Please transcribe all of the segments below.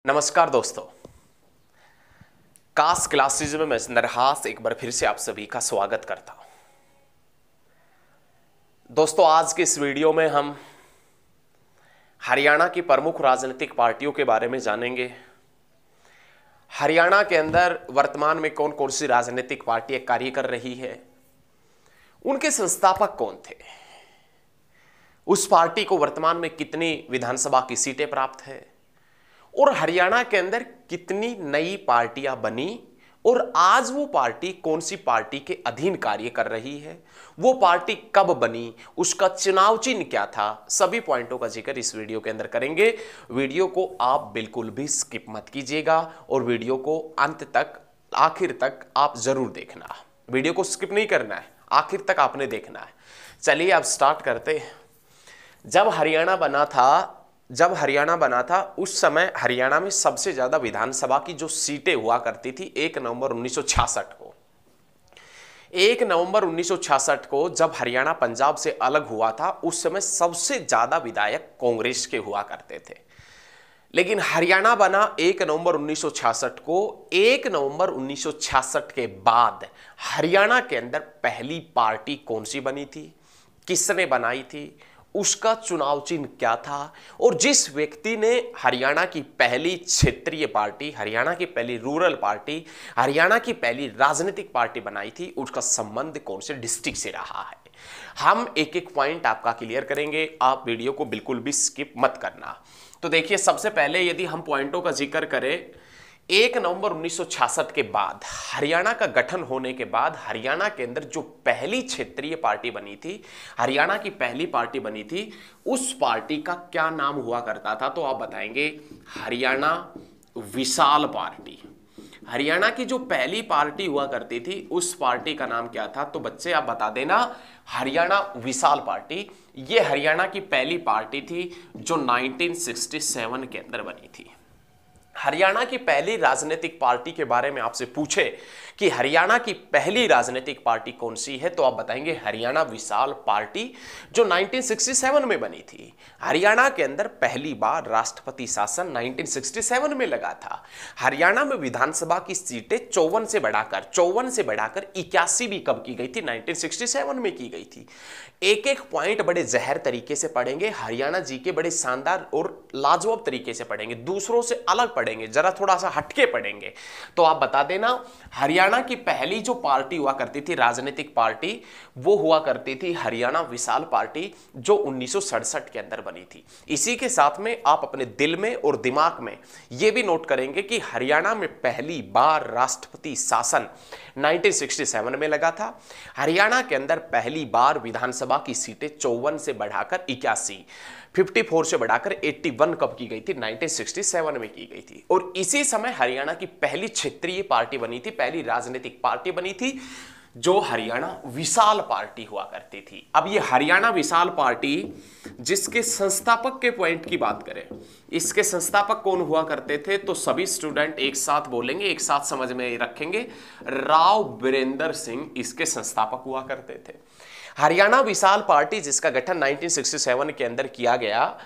नमस्कार दोस्तों, कास क्लासेज में मैं नरहास एक बार फिर से आप सभी का स्वागत करता हूं। दोस्तों, आज के इस वीडियो में हम हरियाणा की प्रमुख राजनीतिक पार्टियों के बारे में जानेंगे। हरियाणा के अंदर वर्तमान में कौन कौन सी राजनीतिक पार्टियां कार्य कर रही है, उनके संस्थापक कौन थे, उस पार्टी को वर्तमान में कितनी विधानसभा की सीटें प्राप्त है और हरियाणा के अंदर कितनी नई पार्टियां बनी और आज वो पार्टी कौन सी पार्टी के अधीन कार्य कर रही है, वो पार्टी कब बनी, उसका चुनाव चिन्ह क्या था, सभी पॉइंटों का जिक्र इस वीडियो के अंदर करेंगे। वीडियो को आप बिल्कुल भी स्किप मत कीजिएगा और वीडियो को अंत तक, आखिर तक आप जरूर देखना। वीडियो को स्किप नहीं करना है, आखिर तक आपने देखना है। चलिए अब स्टार्ट करते हैं। जब हरियाणा बना था उस समय हरियाणा में सबसे ज्यादा विधानसभा की जो सीटें हुआ करती थी 1 नवंबर 1966 को। 1 नवंबर 1966 को जब हरियाणा पंजाब से अलग हुआ था उस समय सबसे ज्यादा विधायक कांग्रेस के हुआ करते थे। लेकिन हरियाणा बना 1 नवंबर 1966 को। 1 नवंबर 1966 के बाद हरियाणा के अंदर पहली पार्टी कौन सी बनी थी, किसने बनाई थी, उसका चुनाव चिन्ह क्या था और जिस व्यक्ति ने हरियाणा की पहली क्षेत्रीय पार्टी, हरियाणा की पहली रूरल पार्टी, हरियाणा की पहली राजनीतिक पार्टी बनाई थी, उसका संबंध कौन से डिस्ट्रिक्ट से रहा है। हम एक एक पॉइंट आपका क्लियर करेंगे, आप वीडियो को बिल्कुल भी स्किप मत करना। तो देखिए, सबसे पहले यदि हम पॉइंटों का जिक्र करें, 1 नवंबर 1966 के बाद हरियाणा का गठन होने के बाद हरियाणा के अंदर जो पहली क्षेत्रीय पार्टी बनी थी, हरियाणा की पहली पार्टी बनी थी, उस पार्टी का क्या नाम हुआ करता था, तो आप बताएंगे हरियाणा विशाल पार्टी। हरियाणा की जो पहली पार्टी हुआ करती थी उस पार्टी का नाम क्या था, तो बच्चे आप बता देना, हरियाणा विशाल पार्टी। यह हरियाणा की पहली पार्टी थी जो 1967 के अंदर बनी थी। हरियाणा की पहली राजनीतिक पार्टी के बारे में आपसे पूछे कि हरियाणा की पहली राजनीतिक पार्टी कौन सी है, तो आप बताएंगे हरियाणा विशाल पार्टी जो 1967 में बनी थी। हरियाणा के अंदर पहली बार राष्ट्रपति शासन 1967 में लगा था। हरियाणा में विधानसभा की सीटें 54 से बढ़ाकर 81 भी कब की गई थी, 1967 में की गई थी। एक एक पॉइंट बड़े जहर तरीके से पढ़ेंगे, हरियाणा जी के बड़े शानदार और लाजवाब तरीके से पढ़ेंगे, दूसरों से अलग पढ़ेंगे, जरा थोड़ा सा हटके पढ़ेंगे। तो आप बता देना, हरियाणा की पहली जो पार्टी हुआ करती थी राजनीतिक पार्टी, वो हुआ करती थी हरियाणा विशाल पार्टी जो 1967 के अंदर बनी थी। इसी के साथ में आप अपने दिल में और दिमाग में यह भी नोट करेंगे कि हरियाणा में पहली बार राष्ट्रपति शासन 1967 में लगा था। हरियाणा के अंदर पहली बार विधानसभा की सीटें 54 से बढ़ाकर 81, 54 से बढ़ाकर 81 कब की गई थी, 1967 में की गई थी। और इसी समय हरियाणा की पहली क्षेत्रीय पार्टी बनी थी, पहली राजनीतिक पार्टी बनी थी जो हरियाणा विशाल पार्टी हुआ करती थी। अब ये हरियाणा विशाल पार्टी जिसके संस्थापक के पॉइंट की बात करें, इसके संस्थापक कौन हुआ करते थे, तो सभी स्टूडेंट एक साथ बोलेंगे, एक साथ समझ में रखेंगे, राव बीरेंद्र सिंह इसके संस्थापक हुआ करते थे। हरियाणा विशाल पार्टी जिसका गठन 1967 के अंदर किया गया,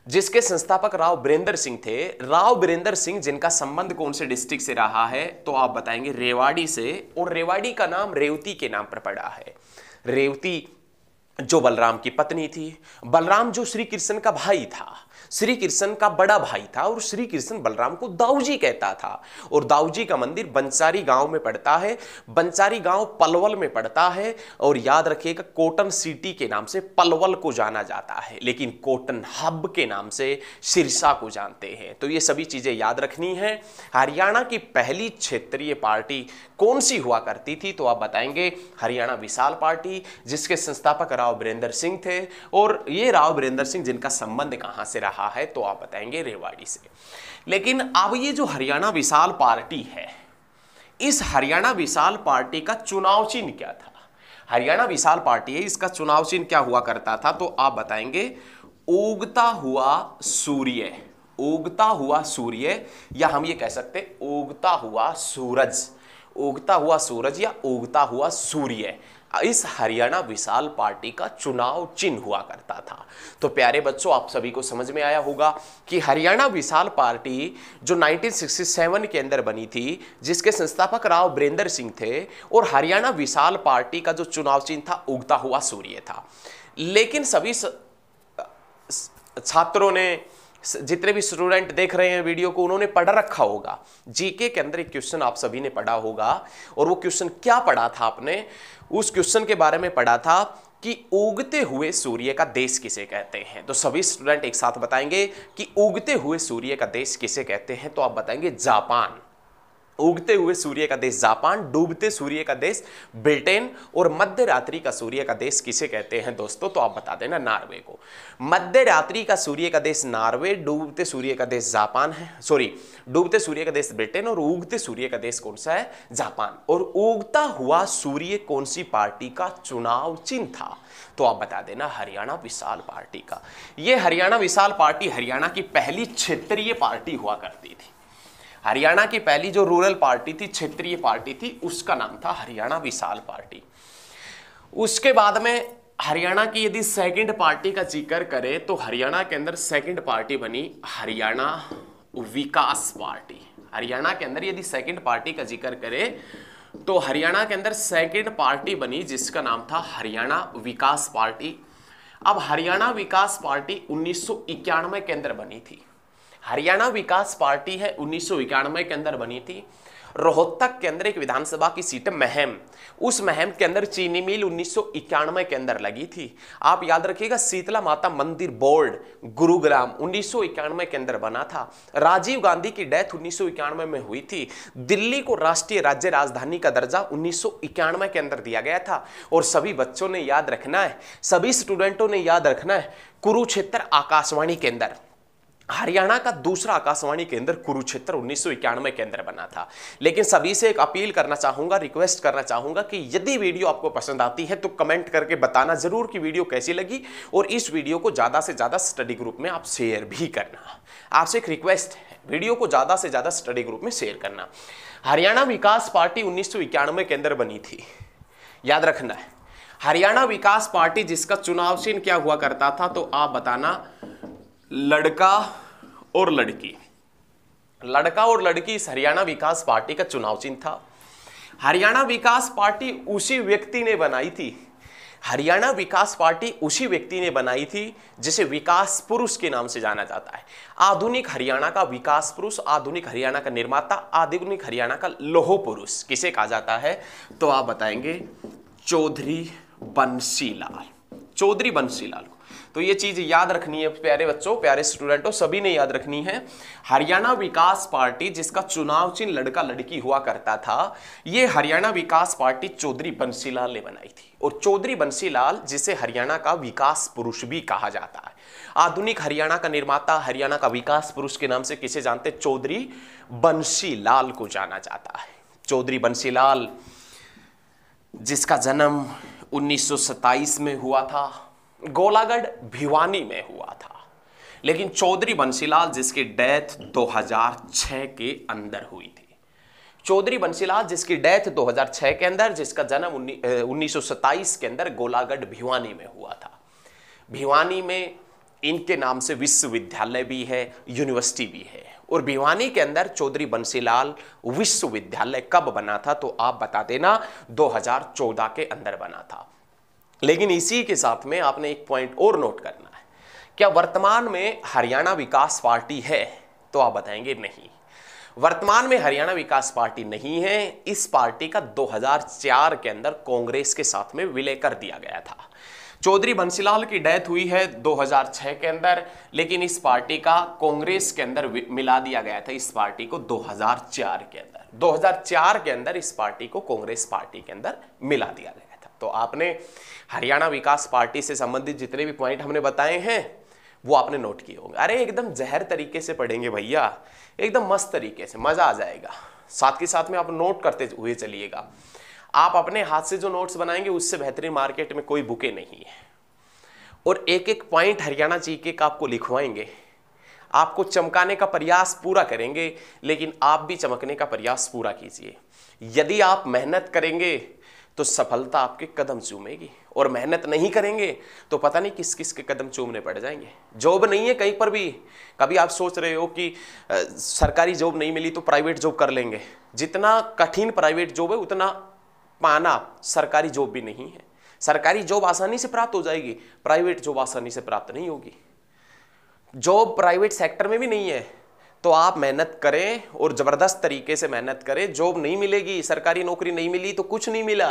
जिसके संस्थापक राव बीरेंद्र सिंह थे। राव बीरेंद्र सिंह जिनका संबंध कौन से डिस्ट्रिक्ट से रहा है, तो आप बताएंगे रेवाड़ी से, और रेवाड़ी का नाम रेवती के नाम पर पड़ा है। रेवती जो बलराम की पत्नी थी, बलराम जो श्री कृष्ण का भाई था, श्री कृष्ण का बड़ा भाई था, और श्री कृष्ण बलराम को दाऊजी कहता था। और दाऊजी का मंदिर बंचारी गांव में पड़ता है, बंचारी गांव पलवल में पड़ता है। और याद रखिएगा, कॉटन सिटी के नाम से पलवल को जाना जाता है, लेकिन कॉटन हब के नाम से सिरसा को जानते हैं। तो ये सभी चीजें याद रखनी है। हरियाणा की पहली क्षेत्रीय पार्टी कौन सी हुआ करती थी, तो आप बताएंगे हरियाणा विशाल पार्टी जिसके संस्थापक राव बीरेंद्र सिंह थे। और ये राव बीरेंद्र सिंह जिनका संबंध कहां से रहा है, तो आप बताएंगे रेवाड़ी से। लेकिन अब ये जो हरियाणा विशाल पार्टी है, इस हरियाणा विशाल पार्टी का चुनाव चिन्ह क्या था। हरियाणा विशाल पार्टी है, इसका चुनाव चिन्ह क्या हुआ करता था, तो आप बताएंगे उगता हुआ सूर्य। उगता हुआ सूर्य, या हम ये कह सकते उगता हुआ सूरज, उगता हुआ सूरज या उगता हुआ सूर्य। इस हरियाणा विशाल पार्टी का चुनाव चिन्ह हुआ करता था। तो प्यारे बच्चों, आप सभी को समझ में आया होगा कि हरियाणा विशाल पार्टी जो 1967 के अंदर बनी थी, जिसके संस्थापक राव बीरेंद्र सिंह थे, और हरियाणा विशाल पार्टी का जो चुनाव चिन्ह था उगता हुआ सूर्य था। लेकिन सभी छात्रों ने, जितने भी स्टूडेंट देख रहे हैं वीडियो को, उन्होंने पढ़ रखा होगा, जीके के अंदर एक क्वेश्चन आप सभी ने पढ़ा होगा। और वो क्वेश्चन क्या पढ़ा था आपने? उस क्वेश्चन के बारे में पढ़ा था कि उगते हुए सूर्य का देश किसे कहते हैं। तो सभी स्टूडेंट एक साथ बताएंगे कि उगते हुए सूर्य का देश किसे कहते हैं। तो आप बताएंगे जापान। उगते हुए सूर्य का देश जापान, डूबते सूर्य का देश ब्रिटेन, और मध्य रात्रि का सूर्य का देश किसे कहते हैं दोस्तों? तो आप बता देना नार्वे को। मध्य रात्रि का सूर्य का देश नार्वे, डूबते सूर्य का देश जापान है, सॉरी, डूबते सूर्य का देश ब्रिटेन, और उगते सूर्य का देश कौन सा है? जापान। और उगता हुआ सूर्य कौन सी पार्टी का चुनाव चिन्ह था? तो आप बता देना हरियाणा विशाल पार्टी का। यह हरियाणा विशाल पार्टी हरियाणा की पहली क्षेत्रीय पार्टी हुआ करती थी। हरियाणा की पहली जो रूरल पार्टी थी, क्षेत्रीय पार्टी थी, उसका नाम था हरियाणा विशाल पार्टी। उसके बाद में हरियाणा की यदि सेकंड पार्टी का जिक्र करें तो हरियाणा के अंदर सेकंड पार्टी बनी हरियाणा विकास पार्टी। हरियाणा के अंदर यदि सेकंड पार्टी का जिक्र करें तो हरियाणा के अंदर सेकंड पार्टी बनी जिसका नाम था हरियाणा विकास पार्टी। अब हरियाणा विकास पार्टी 1991 के अंदर बनी थी। हरियाणा विकास पार्टी है 1991 के अंदर बनी थी। रोहतक के अंदर एक विधानसभा की सीट महम, उस महम के अंदर चीनी मिल 1991 के अंदर लगी थी। आप याद रखिएगा, शीतला माता मंदिर बोर्ड गुरुग्राम 1991 के अंदर बना था। राजीव गांधी की डेथ 1991 में हुई थी। दिल्ली को राष्ट्रीय राज्य राजधानी का दर्जा 1991 के अंदर दिया गया था। और सभी बच्चों ने याद रखना है, सभी स्टूडेंटों ने याद रखना है, कुरुक्षेत्र आकाशवाणी केंद्र, हरियाणा का दूसरा आकाशवाणी केंद्र कुरुक्षेत्र 1991 के अंदर बना था। लेकिन सभी से एक अपील करना चाहूंगा, रिक्वेस्ट करना चाहूंगा कि यदि वीडियो आपको पसंद आती है तो कमेंट करके बताना जरूर कि वीडियो कैसी लगी, और इस वीडियो को ज्यादा से ज्यादा स्टडी ग्रुप में आप शेयर भी करना। आपसे एक रिक्वेस्ट है, वीडियो को ज्यादा से ज्यादा स्टडी ग्रुप में शेयर करना। हरियाणा विकास पार्टी 1991 के अंदर बनी थी, याद रखना है। हरियाणा विकास पार्टी जिसका चुनाव चिन्ह क्या हुआ करता था? तो आप बताना लड़का और लड़की। लड़का और लड़की इस हरियाणा विकास पार्टी का चुनाव चिन्ह था। हरियाणा विकास पार्टी उसी व्यक्ति ने बनाई थी, हरियाणा विकास पार्टी उसी व्यक्ति ने बनाई थी जिसे विकास पुरुष के नाम से जाना जाता है। आधुनिक हरियाणा का विकास पुरुष, आधुनिक हरियाणा का निर्माता, आधुनिक हरियाणा का लोह पुरुष किसे कहा जाता है? तो आप बताएंगे चौधरी बंसीलाल, चौधरी बंसीलाल को। तो ये चीज याद रखनी है प्यारे बच्चों, प्यारे स्टूडेंटों, सभी ने याद रखनी है। हरियाणा विकास पार्टी जिसका चुनाव चिन्ह लड़का लड़की हुआ करता था, ये हरियाणा विकास पार्टी चौधरी बंसीलाल ने बनाई थी। और चौधरी बंसीलाल जिसे हरियाणा का विकास पुरुष भी कहा जाता है, आधुनिक हरियाणा का निर्माता, हरियाणा का विकास पुरुष के नाम से किसे जानते? चौधरी बंसीलाल को जाना जाता है। चौधरी बंसीलाल जिसका जन्म 1927 में हुआ था, गोलागढ़ भिवानी में हुआ था। लेकिन चौधरी बंसीलाल जिसकी डेथ 2006 के अंदर हुई थी। चौधरी बंसीलाल जिसकी डेथ 2006 के अंदर, जिसका जन्म 1927 के अंदर गोलागढ़ भिवानी में हुआ था। भिवानी में इनके नाम से विश्वविद्यालय भी है, यूनिवर्सिटी भी है। और भिवानी के अंदर चौधरी बंसीलाल विश्वविद्यालय कब बना था? तो आप बता देना 2014 के अंदर बना था। लेकिन इसी के साथ में आपने एक पॉइंट और नोट करना है, क्या वर्तमान में हरियाणा विकास पार्टी है? तो आप बताएंगे नहीं, वर्तमान में हरियाणा विकास पार्टी नहीं है। इस पार्टी का 2004 के अंदर कांग्रेस के साथ में विलय कर दिया गया था। चौधरी बंसीलाल की डेथ हुई है 2006 के अंदर, लेकिन इस पार्टी का कांग्रेस के अंदर मिला दिया गया था, इस पार्टी को 2004 के अंदर। 2004 के अंदर इस पार्टी को कांग्रेस पार्टी के अंदर मिला दिया गया था। तो आपने हरियाणा विकास पार्टी से संबंधित जितने भी पॉइंट हमने बताए हैं वो आपने नोट किए होंगे। अरे एकदम जहर तरीके से पढ़ेंगे भैया, एकदम मस्त तरीके से, मजा आ जाएगा। साथ के साथ में आप नोट करते हुए चलिएगा। आप अपने हाथ से जो नोट्स बनाएंगे उससे बेहतरीन मार्केट में कोई बुके नहीं है। और एक एक पॉइंट हरियाणा जीके का आपको लिखवाएंगे, आपको चमकाने का प्रयास पूरा करेंगे, लेकिन आप भी चमकने का प्रयास पूरा कीजिए। यदि आप मेहनत करेंगे तो सफलता आपके कदम चूमेगी, और मेहनत नहीं करेंगे तो पता नहीं किस किस के कदम चूमने पड़ जाएंगे। जॉब नहीं है कहीं पर भी, कभी आप सोच रहे हो कि सरकारी जॉब नहीं मिली तो प्राइवेट जॉब कर लेंगे, जितना कठिन प्राइवेट जॉब है उतना पाना सरकारी जॉब भी नहीं है। सरकारी जॉब आसानी से प्राप्त हो जाएगी, प्राइवेट जॉब आसानी से प्राप्त नहीं होगी। जॉब प्राइवेट सेक्टर में भी नहीं है, तो आप मेहनत करें और जबरदस्त तरीके से मेहनत करें। जॉब नहीं मिलेगी, सरकारी नौकरी नहीं मिली तो कुछ नहीं मिला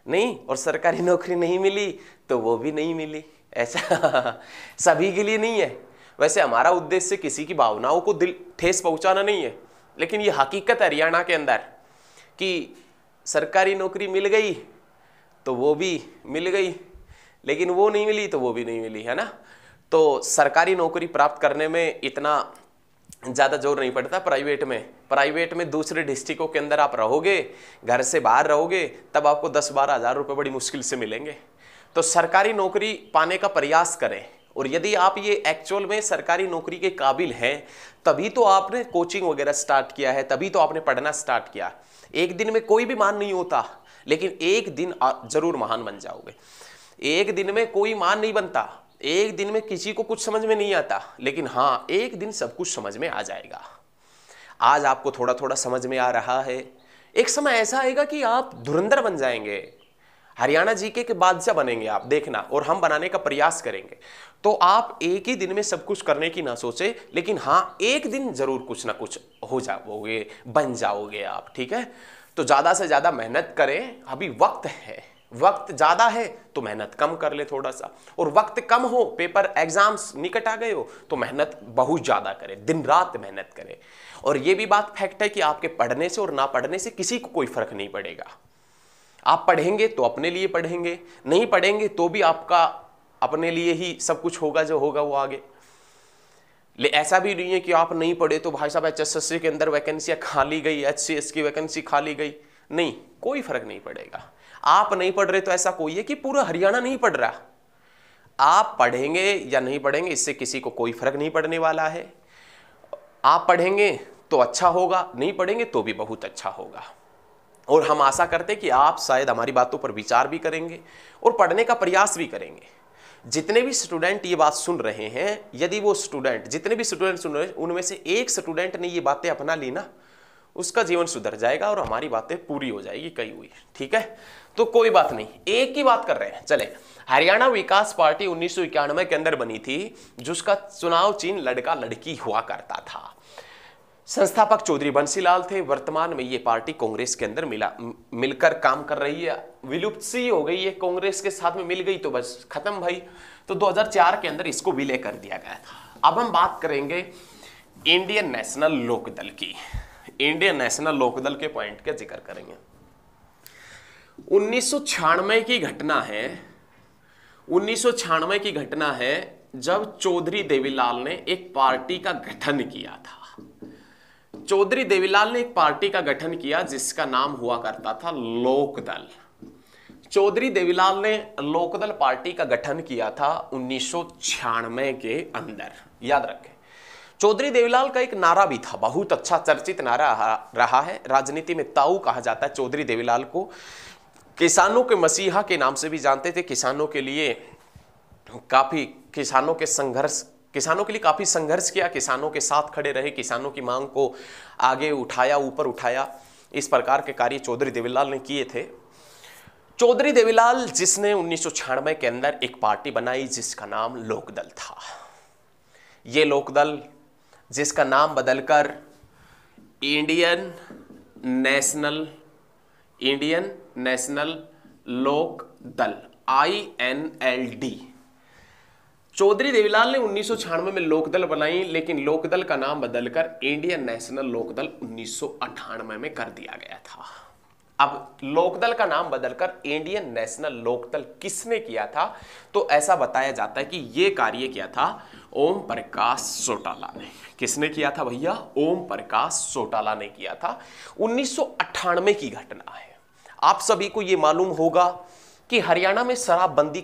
नहीं, और सरकारी नौकरी नहीं मिली तो वो भी नहीं मिली, ऐसा सभी के लिए नहीं है। वैसे हमारा उद्देश्य किसी की भावनाओं को दिल ठेस पहुंचाना नहीं है, लेकिन ये हकीकत है हरियाणा के अंदर कि सरकारी नौकरी मिल गई तो वो भी मिल गई, लेकिन वो नहीं मिली तो वो भी नहीं मिली, है ना। तो सरकारी नौकरी प्राप्त करने में इतना ज़्यादा जोर नहीं पड़ता। प्राइवेट में दूसरे डिस्ट्रिक्टों के अंदर आप रहोगे, घर से बाहर रहोगे, तब आपको 10-12 हज़ार रुपये बड़ी मुश्किल से मिलेंगे। तो सरकारी नौकरी पाने का प्रयास करें, और यदि आप ये एक्चुअल में सरकारी नौकरी के काबिल हैं तभी तो आपने कोचिंग वगैरह स्टार्ट किया है, तभी तो आपने पढ़ना स्टार्ट किया। एक दिन में कोई भी महान नहीं होता, लेकिन एक दिन आप जरूर महान बन जाओगे। एक दिन में कोई महान नहीं बनता, एक दिन में किसी को कुछ समझ में नहीं आता, लेकिन हाँ एक दिन सब कुछ समझ में आ जाएगा। आज आपको थोड़ा थोड़ा समझ में आ रहा है, एक समय ऐसा आएगा कि आप धुरंधर बन जाएंगे, हरियाणा जीके के बादशाह बनेंगे आप, देखना। और हम बनाने का प्रयास करेंगे। तो आप एक ही दिन में सब कुछ करने की ना सोचे, लेकिन हाँ एक दिन जरूर कुछ ना कुछ हो जाओगे, बन जाओगे आप, ठीक है। तो ज्यादा से ज्यादा मेहनत करें, अभी वक्त है। वक्त ज्यादा है तो मेहनत कम कर ले थोड़ा सा, और वक्त कम हो, पेपर एग्जाम्स निकट आ गए हो तो मेहनत बहुत ज्यादा करें, दिन रात मेहनत करें। और ये भी बात फैक्ट है कि आपके पढ़ने से और ना पढ़ने से किसी को कोई फर्क नहीं पड़ेगा। आप पढ़ेंगे तो अपने लिए पढ़ेंगे, नहीं पढ़ेंगे तो भी आपका अपने लिए ही सब कुछ होगा, जो होगा वो आगे। ऐसा भी नहीं है कि आप नहीं पढ़े तो भाई साहब HSSC के अंदर वैकेंसियां खाली गई, HCS की वैकेंसी खाली गई, नहीं, कोई फर्क नहीं पड़ेगा। आप नहीं पढ़ रहे तो ऐसा कोई है कि पूरा हरियाणा नहीं पढ़ रहा। आप पढ़ेंगे या नहीं पढ़ेंगे इससे किसी को कोई फर्क नहीं पड़ने वाला है। आप पढ़ेंगे तो अच्छा होगा, नहीं पढ़ेंगे तो भी बहुत अच्छा होगा। और हम आशा करते हैं कि आप शायद हमारी बातों पर विचार भी करेंगे और पढ़ने का प्रयास भी करेंगे। जितने भी स्टूडेंट ये बात सुन रहे हैं, यदि वो स्टूडेंट, जितने भी स्टूडेंट सुन रहे हैं, उनमें से एक स्टूडेंट ने ये बातें अपना ली ना, उसका जीवन सुधर जाएगा और हमारी बातें पूरी हो जाएगी कही हुई, ठीक है। तो कोई बात नहीं, एक ही बात कर रहे हैं। चले, हरियाणा विकास पार्टी 1991 के अंदर बनी थी, जिसका चुनाव चिन्ह लड़का लड़की हुआ करता था। संस्थापक चौधरी बंसीलाल थे। वर्तमान में ये पार्टी कांग्रेस के अंदर मिलकर काम कर रही है। विलुप्त सी हो गई है, कांग्रेस के साथ में मिल गई तो बस खत्म भाई। तो 2004 के अंदर इसको विलय कर दिया गया था। अब हम बात करेंगे इंडियन नेशनल लोकदल की। इंडियन नेशनल लोकदल के पॉइंट का जिक्र करेंगे। 1996 की घटना है, 1996 की घटना है जब चौधरी देवीलाल ने एक पार्टी का गठन किया था। चौधरी देवीलाल ने एक पार्टी का गठन किया जिसका नाम हुआ करता था लोकदल। चौधरी देवीलाल ने लोकदल पार्टी का गठन किया था 1996 के अंदर, याद रखें। चौधरी देवीलाल का एक नारा भी था, बहुत अच्छा चर्चित नारा रहा है, राजनीति में ताऊ कहा जाता है चौधरी देवीलाल को। किसानों के मसीहा के नाम से भी जानते थे। किसानों के लिए काफी, किसानों के लिए काफी संघर्ष किया, किसानों के साथ खड़े रहे, किसानों की मांग को आगे उठाया, ऊपर उठाया। इस प्रकार के कार्य चौधरी देवीलाल ने किए थे। चौधरी देवीलाल जिसने 1996 के अंदर एक पार्टी बनाई जिसका नाम लोकदल था। ये लोकदल, जिसका नाम बदलकर Indian National Lokdal INLD, Chaudhary Devi Lal ने 1996 में लोकदल बनाई, लेकिन लोकदल का नाम बदलकर इंडियन नेशनल लोकदल 1998 में कर दिया गया था। अब लोकदल का नाम बदलकर इंडियन नेशनल लोकदल किसने किया था? तो ऐसा बताया जाता है कि यह कार्य किया था ओम प्रकाश चौटाला ने। किसने किया था भैया? ओम प्रकाश चौटाला ने किया था। 1998 की घटना है। आप सभी को यह मालूम होगा कि हरियाणा में शराबबंदी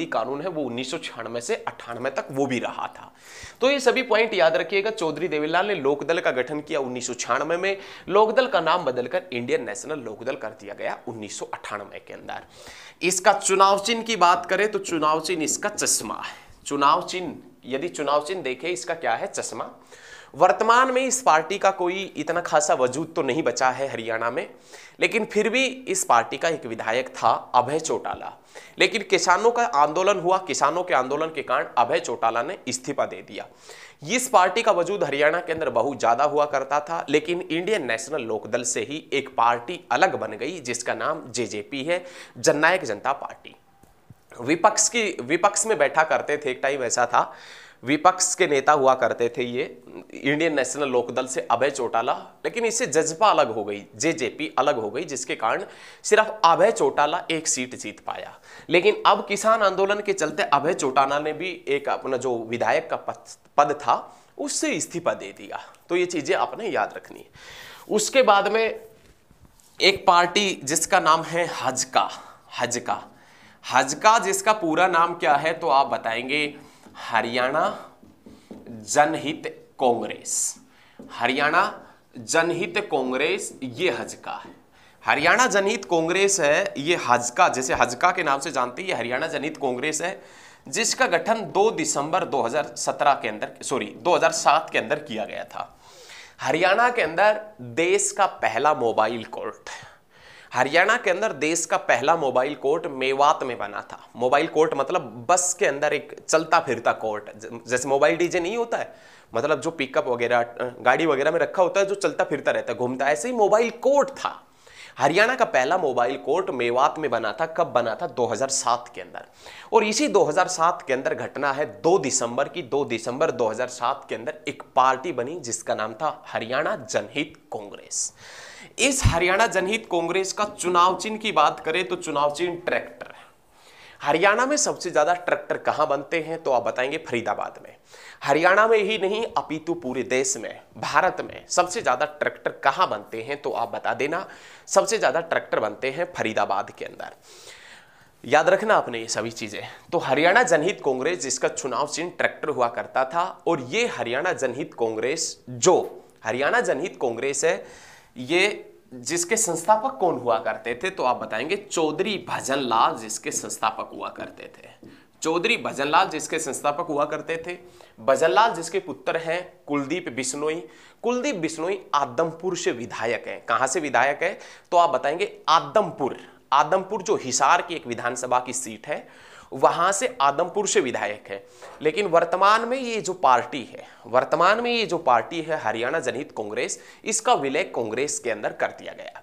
कानून है वो 1996 से 98 तक वो भी रहा था। तो ये सभी पॉइंट याद रखिएगा। चौधरी देवीलाल ने लोकदल का गठन किया 1996 में, लोकदल का नाम बदलकर इंडियन नेशनल लोकदल कर दिया गया 1998 के अंदर। इसका चुनाव चिन्ह की बात करें तो चुनाव चिन्ह इसका चश्मा है। चुनाव चिन्ह, यदि चुनाव चिन्ह देखें, इसका क्या है? चश्मा। वर्तमान में इस पार्टी का कोई इतना खासा वजूद तो नहीं बचा है हरियाणा में, लेकिन फिर भी इस पार्टी का एक विधायक था अभय चौटाला। लेकिन किसानों का आंदोलन हुआ, किसानों के आंदोलन के कारण अभय चौटाला ने इस्तीफा दे दिया। इस पार्टी का वजूद हरियाणा के अंदर बहुत ज्यादा हुआ करता था, लेकिन इंडियन नेशनल लोकदल से ही एक पार्टी अलग बन गई जिसका नाम जेजेपी है, जननायक जनता पार्टी। विपक्ष में बैठा करते थे, एक टाइम ऐसा था, विपक्ष के नेता हुआ करते थे ये इंडियन नेशनल लोकदल से अभय चौटाला, लेकिन इससे जजपा अलग हो गई, जेजेपी अलग हो गई, जिसके कारण सिर्फ अभय चौटाला एक सीट जीत पाया। लेकिन अब किसान आंदोलन के चलते अभय चौटाला ने भी एक अपना जो विधायक का पद था उससे इस्तीफा दे दिया। तो ये चीजें आपने याद रखनी है। उसके बाद में एक पार्टी जिसका नाम है हजका, जिसका पूरा नाम क्या है तो आप बताएंगे हरियाणा जनहित कांग्रेस। हरियाणा जनहित कांग्रेस ये हजका है। हरियाणा जनहित कांग्रेस है ये हजका, जैसे हजका के नाम से जानते हैं, ये हरियाणा जनहित कांग्रेस है, जिसका गठन 2 दिसंबर 2017 के अंदर 2007 के अंदर किया गया था। हरियाणा के अंदर देश का पहला मोबाइल कोर्ट, हरियाणा के अंदर देश का पहला मोबाइल कोर्ट मेवात में बना था। मोबाइल कोर्ट मतलब बस के अंदर एक चलता फिरता कोर्ट, जैसे मोबाइल डीजे नहीं होता है, मतलब जो पिकअप वगैरह गाड़ी वगैरह में रखा होता है, जो चलता फिरता रहता है, घूमता है, ऐसे ही मोबाइल कोर्ट था। हरियाणा का पहला मोबाइल कोर्ट मेवात में बना था। कब बना था? 2007 के अंदर। और इसी 2007 के अंदर घटना है 2 दिसंबर की। 2 दिसंबर 2007 के अंदर एक पार्टी बनी जिसका नाम था हरियाणा जनहित कांग्रेस। इस हरियाणा जनहित कांग्रेस का चुनाव चिन्ह की बात करें तो चुनाव चिन्ह ट्रैक्टर है। हरियाणा में सबसे ज्यादा ट्रैक्टर कहां बनते हैं तो आप बताएंगे फरीदाबाद में। हरियाणा में ही नहीं अपितु पूरे देश में, भारत में सबसे ज्यादा ट्रैक्टर कहां बनते हैं तो आप बता देना। सबसे ज्यादा ट्रैक्टर बनते हैं फरीदाबाद के अंदर। याद रखना आपने ये सभी चीजें। तो हरियाणा जनहित कांग्रेस जिसका चुनाव चिन्ह ट्रैक्टर हुआ करता था, और ये हरियाणा जनहित कांग्रेस, जो हरियाणा जनहित कांग्रेस है, ये जिसके संस्थापक कौन हुआ करते थे तो आप बताएंगे चौधरी भजनलाल, जिसके संस्थापक हुआ करते थे। चौधरी भजनलाल जिसके संस्थापक हुआ करते थे। भजनलाल जिसके पुत्र हैं कुलदीप बिश्नोई। कुलदीप बिश्नोई आदमपुर से विधायक हैं। कहां से विधायक है तो आप बताएंगे आदमपुर जो हिसार की एक विधानसभा की सीट है, वहां से आदमपुर से विधायक है। लेकिन वर्तमान में ये जो पार्टी है हरियाणा जनहित कांग्रेस, इसका विलय कांग्रेस के अंदर कर दिया गया।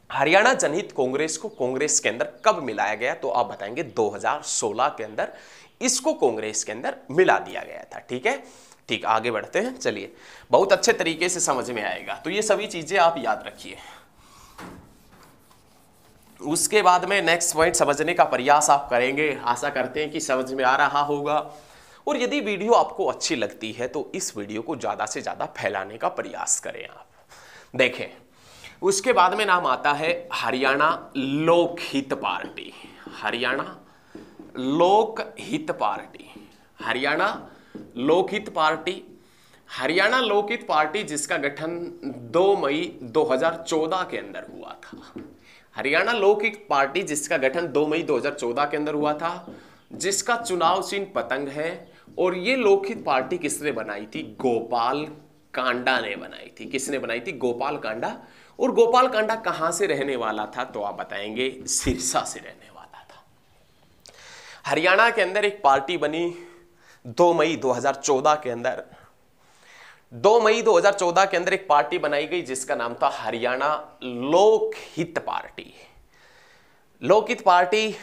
हरियाणा जनहित कांग्रेस को कांग्रेस के अंदर कब मिलाया गया तो आप बताएंगे 2016 के अंदर इसको कांग्रेस के अंदर मिला दिया गया था। ठीक है, ठीक, आगे बढ़ते हैं। चलिए, बहुत अच्छे तरीके से समझ में आएगा। तो ये सभी चीजें आप याद रखिए। उसके बाद में नेक्स्ट पॉइंट समझने का प्रयास आप करेंगे। आशा करते हैं कि समझ में आ रहा होगा। और यदि वीडियो आपको अच्छी लगती है तो इस वीडियो को ज्यादा से ज्यादा फैलाने का प्रयास करें आप। देखें, उसके बाद में नाम आता है Haryana Lokhit party. Haryana Lokhit party, Haryana Lokhit party, Haryana Lokhit party जिसका गठन 2 मई 2014 के अंदर हुआ था। हरियाणा लोकहित पार्टी जिसका गठन 2 मई 2014 के अंदर हुआ था, जिसका चुनाव चिन्ह पतंग है। और ये लोकहित पार्टी किसने बनाई थी? गोपाल कांडा ने बनाई थी। किसने बनाई थी? गोपाल कांडा। और गोपाल कांडा कहां से रहने वाला था तो आप बताएंगे सिरसा से रहने वाला था। हरियाणा के अंदर एक पार्टी बनी 2 मई 2014 के अंदर। 2 मई 2014 के अंदर एक पार्टी बनाई गई जिसका नाम था हरियाणा लोकहित पार्टी। लोकहित पार्टी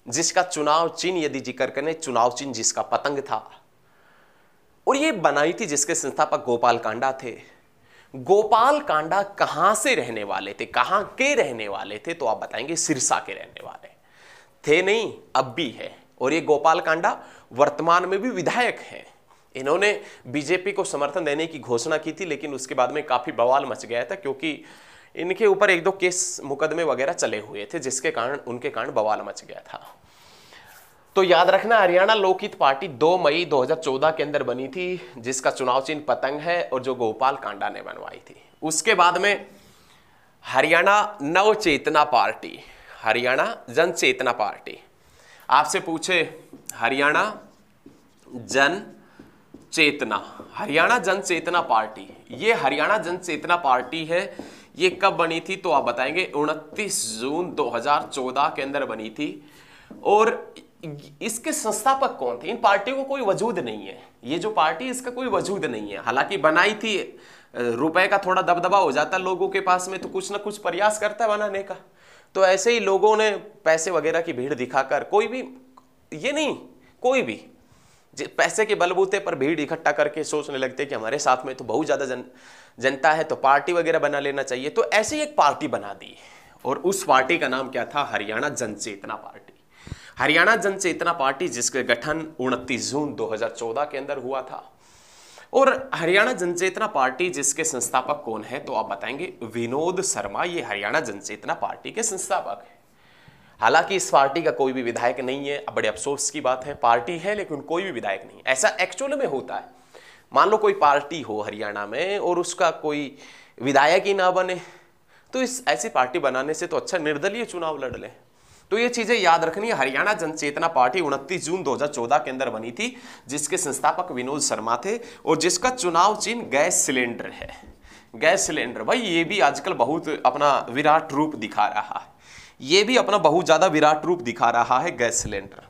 जिसका चुनाव चिन्ह यदि जिक्र करें, चुनाव चिन्ह जिसका पतंग था। और ये बनाई थी जिसके संस्थापक गोपाल कांडा थे। गोपाल कांडा कहां से रहने वाले थे, कहां के रहने वाले थे तो आप बताएंगे सिरसा के रहने वाले थे। नहीं, अब भी है। और ये गोपाल कांडा वर्तमान में भी विधायक हैं। इन्होंने बीजेपी को समर्थन देने की घोषणा की थी, लेकिन उसके बाद में काफी बवाल मच गया था, क्योंकि इनके ऊपर एक दो केस मुकदमे वगैरह चले हुए थे, जिसके कारण उनके कारण बवाल मच गया था। तो याद रखना, हरियाणा लोकहित पार्टी 2 मई 2014 के अंदर बनी थी, जिसका चुनाव चिन्ह पतंग है और जो गोपाल कांडा ने बनवाई थी। उसके बाद में हरियाणा नव चेतना पार्टी, हरियाणा जन चेतना पार्टी, आपसे पूछे हरियाणा जन चेतना, हरियाणा जन चेतना पार्टी, ये हरियाणा जन चेतना पार्टी है, ये कब बनी थी तो आप बताएंगे 29 जून 2014 के अंदर बनी थी। और इसके संस्थापक कौन थे? इन पार्टियों को कोई वजूद नहीं है, ये जो पार्टी इसका कोई वजूद नहीं है। हालांकि बनाई थी, रुपए का थोड़ा दबदबा हो जाता लोगों के पास में तो कुछ ना कुछ प्रयास करता है बनाने का। तो ऐसे ही लोगों ने पैसे वगैरह की भीड़ दिखाकर, कोई भी ये नहीं, कोई भी पैसे के बलबूते पर भीड़ इकट्ठा करके सोचने लगते कि हमारे साथ में तो बहुत ज्यादा जनता है तो पार्टी वगैरह बना लेना चाहिए। तो ऐसी एक पार्टी बना दी और उस पार्टी का नाम क्या था? हरियाणा जन चेतना पार्टी। हरियाणा जन चेतना पार्टी जिसका गठन 29 जून 2014 के अंदर हुआ था। और हरियाणा जन चेतना पार्टी जिसके संस्थापक कौन है तो आप बताएंगे विनोद शर्मा, ये हरियाणा जन चेतना पार्टी के संस्थापक है। हालांकि इस पार्टी का कोई भी विधायक नहीं है, बड़े अफसोस की बात है, पार्टी है लेकिन कोई भी विधायक नहीं। ऐसा एक्चुअल में होता है, मान लो कोई पार्टी हो हरियाणा में और उसका कोई विधायक ही ना बने, तो इस ऐसी पार्टी बनाने से तो अच्छा निर्दलीय चुनाव लड़ ले। तो ये चीजें याद रखनी है। हरियाणा जन चेतना पार्टी 29 जून 2014 के अंदर बनी थी, जिसके संस्थापक विनोद शर्मा थे और जिसका चुनाव चिन्ह गैस सिलेंडर है। गैस सिलेंडर भाई, ये भी आजकल बहुत अपना विराट रूप दिखा रहा है, ये भी अपना बहुत ज्यादा विराट रूप दिखा रहा है गैस सिलेंडर,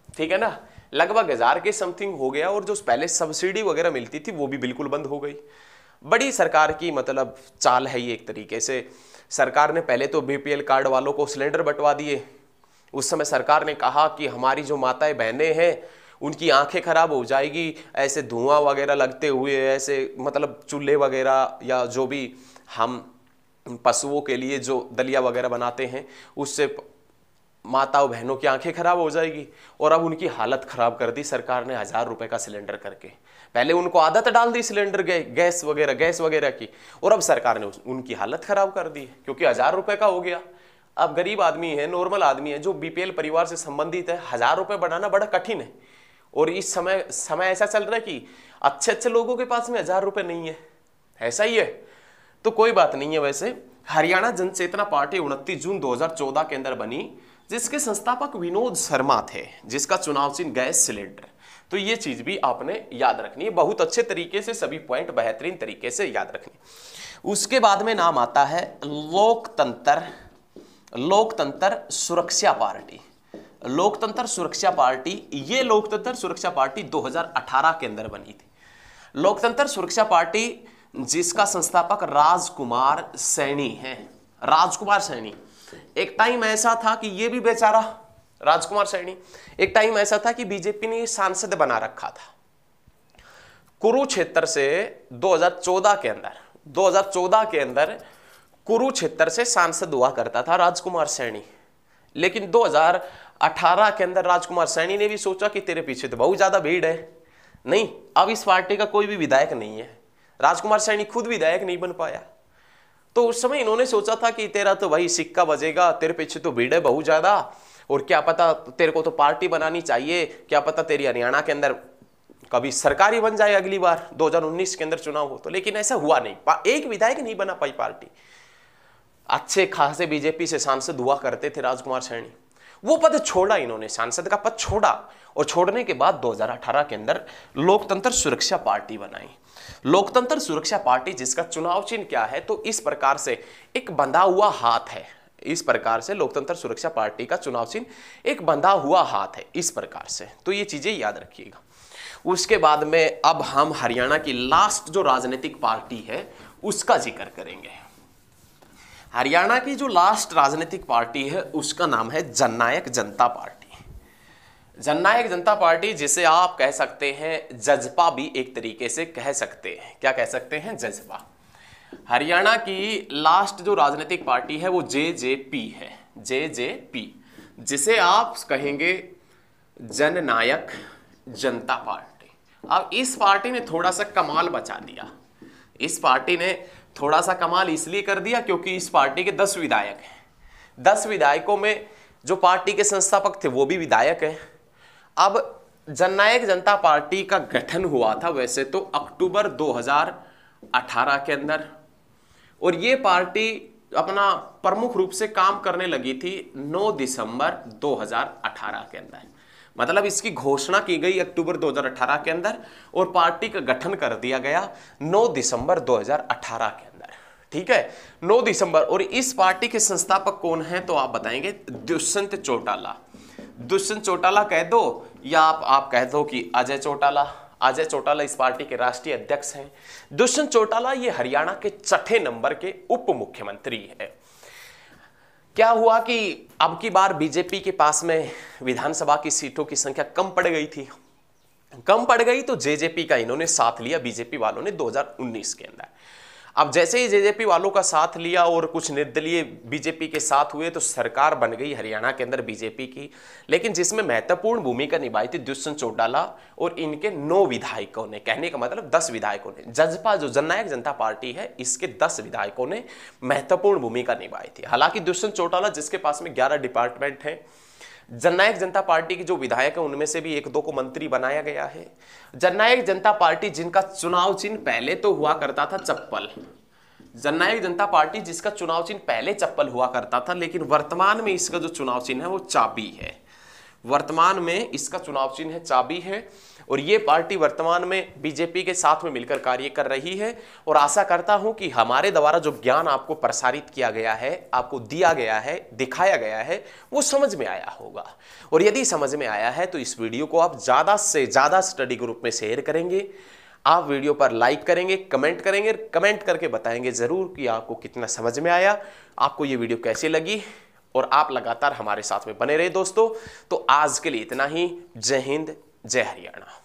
ठीक है ना। लगभग 1000 के समथिंग हो गया और जो पहले सब्सिडी वगैरह मिलती थी वो भी बिल्कुल बंद हो गई। बड़ी सरकार की मतलब चाल है ये एक तरीके से। सरकार ने पहले तो बीपीएल कार्ड वालों को सिलेंडर बंटवा दिए। उस समय सरकार ने कहा कि हमारी जो माताएं बहनें हैं उनकी आंखें खराब हो जाएगी, ऐसे धुआं वगैरह लगते हुए, ऐसे मतलब चूल्हे वगैरह या जो भी हम पशुओं के लिए जो दलिया वगैरह बनाते हैं उससे माताओं बहनों की आंखें खराब हो जाएगी। और अब उनकी हालत खराब कर दी सरकार ने 1000 रुपए का सिलेंडर करके। पहले उनको आदत डाल दी सिलेंडर गैस वगैरह की, और अब सरकार ने उनकी हालत खराब कर दी क्योंकि 1000 रुपए का हो गया। अब गरीब आदमी है, नॉर्मल आदमी है, जो बीपीएल परिवार से संबंधित है, 1000 रुपए बढ़ाना बड़ा कठिन है। और इस समय ऐसा चल रहा है कि अच्छे लोगों के पास में 1000 रुपए नहीं है, ऐसा ही है। तो कोई बात नहीं है। वैसे हरियाणा जन चेतना पार्टी 29 जून 2014 के अंदर बनी, जिसके संस्थापक विनोद शर्मा थे, जिसका चुनाव चिन्ह गैस सिलेंडर। तो ये चीज भी आपने याद रखनी है, बहुत अच्छे तरीके से सभी पॉइंट बेहतरीन तरीके से याद रखनी। उसके बाद में नाम आता है लोकतंत्र सुरक्षा पार्टी। लोकतंत्र सुरक्षा पार्टी, ये लोकतंत्र सुरक्षा पार्टी 2018 के अंदर बनी थी। लोकतंत्र सुरक्षा पार्टी जिसका संस्थापक राजकुमार सैनी है। राजकुमार सैनी, एक टाइम ऐसा था कि ये भी बेचारा राजकुमार सैनी, एक टाइम ऐसा था कि बीजेपी ने सांसद बना रखा था कुरुक्षेत्र से। 2014 के अंदर कुरुक्षेत्र से सांसद हुआ करता था राजकुमार सैनी। लेकिन 2018 के अंदर राजकुमार सैनी ने भी सोचा कि तेरे पीछे तो बहुत ज्यादा भीड़ है, नहीं अब इस पार्टी का कोई भी विधायक नहीं है। राजकुमार सैनी खुद विधायक नहीं बन पाया, तो उस समय इन्होंने सोचा था कि तेरा तो भाई सिक्का बजेगा, तेरे पीछे तो भीड़ है बहुत ज्यादा, और क्या पता तेरे को तो पार्टी बनानी चाहिए, क्या पता तेरी हरियाणा के अंदर कभी सरकार ही बन जाए अगली बार 2019 के अंदर चुनाव हो तो। लेकिन ऐसा हुआ नहीं, एक विधायक नहीं बना पाई पार्टी। अच्छे खासे बीजेपी से सांसद हुआ करते थे राजकुमार सैनी, वो पद छोड़ा इन्होंने, सांसद का पद छोड़ा, और छोड़ने के बाद 2018 के अंदर लोकतंत्र सुरक्षा पार्टी बनाई। लोकतंत्र सुरक्षा पार्टी जिसका चुनाव चिन्ह क्या है तो इस प्रकार से एक बंधा हुआ हाथ है। इस प्रकार से लोकतंत्र सुरक्षा पार्टी का चुनाव चिन्ह एक बंधा हुआ हाथ है, इस प्रकार से। तो ये चीजें याद रखिएगा। उसके बाद में अब हम हरियाणा की लास्ट जो राजनीतिक पार्टी है उसका जिक्र करेंगे। हरियाणा की जो लास्ट राजनीतिक पार्टी है उसका नाम है जननायक जनता पार्टी। जननायक जनता पार्टी जिसे आप कह सकते हैं जजपा भी एक तरीके से कह सकते हैं। क्या कह सकते हैं? जजपा। हरियाणा की लास्ट जो राजनीतिक पार्टी है वो जेजेपी है, जेजेपी, जिसे आप कहेंगे जननायक जनता पार्टी। अब इस पार्टी ने थोड़ा सा कमाल बचा दिया। इस पार्टी ने थोड़ा सा कमाल इसलिए कर दिया क्योंकि इस पार्टी के 10 विधायक हैं। 10 विधायकों में जो पार्टी के संस्थापक थे वो भी विधायक हैं। अब जननायक जनता पार्टी का गठन हुआ था वैसे तो अक्टूबर 2018 के अंदर, और ये पार्टी अपना प्रमुख रूप से काम करने लगी थी 9 दिसंबर 2018 के अंदर। मतलब इसकी घोषणा की गई अक्टूबर 2018 के अंदर और पार्टी का गठन कर दिया गया 9 दिसंबर 2018 के अंदर। ठीक है, 9 दिसंबर। और इस पार्टी के संस्थापक कौन हैं तो आप बताएंगे दुष्यंत चौटाला। दुष्यंत चौटाला कह दो या आप कह दो कि अजय चौटाला। अजय चौटाला इस पार्टी के राष्ट्रीय अध्यक्ष हैं। दुष्यंत चौटाला ये हरियाणा के 6ठे नंबर के उप मुख्यमंत्री है। क्या हुआ कि अब की बार बीजेपी के पास में विधानसभा की सीटों की संख्या कम पड़ गई थी। कम पड़ गई तो जेजेपी का इन्होंने साथ लिया बीजेपी वालों ने 2019 के अंदर। अब जैसे ही जेजेपी वालों का साथ लिया और कुछ निर्दलीय बीजेपी के साथ हुए तो सरकार बन गई हरियाणा के अंदर बीजेपी की, लेकिन जिसमें महत्वपूर्ण भूमिका निभाई थी दुष्यंत चौटाला और इनके 9 विधायकों ने, कहने का मतलब 10 विधायकों ने। जजपा जो जननायक जनता पार्टी है इसके 10 विधायकों ने महत्वपूर्ण भूमिका निभाई थी। हालांकि दुष्यंत चौटाला जिसके पास में 11 डिपार्टमेंट हैं, जननायक जनता पार्टी की जो विधायक है उनमें से भी 1-2 को मंत्री बनाया गया है। जननायक जनता पार्टी जिनका चुनाव चिन्ह पहले तो हुआ करता था चप्पल, जननायक जनता पार्टी जिसका चुनाव चिन्ह पहले चप्पल हुआ करता था, लेकिन वर्तमान में इसका जो चुनाव चिन्ह है वो चाबी है। वर्तमान में इसका चुनाव चिन्ह है चाबी है। और ये पार्टी वर्तमान में बीजेपी के साथ में मिलकर कार्य कर रही है। और आशा करता हूं कि हमारे द्वारा जो ज्ञान आपको प्रसारित किया गया है, आपको दिया गया है, दिखाया गया है, वो समझ में आया होगा। और यदि समझ में आया है तो इस वीडियो को आप ज़्यादा से ज़्यादा स्टडी ग्रुप में शेयर करेंगे, आप वीडियो पर लाइक करेंगे, कमेंट करेंगे, कमेंट करके बताएंगे ज़रूर कि आपको कितना समझ में आया, आपको ये वीडियो कैसी लगी। और आप लगातार हमारे साथ में बने रहे दोस्तों। तो आज के लिए इतना ही। जय हिंद, जय हरियाणा।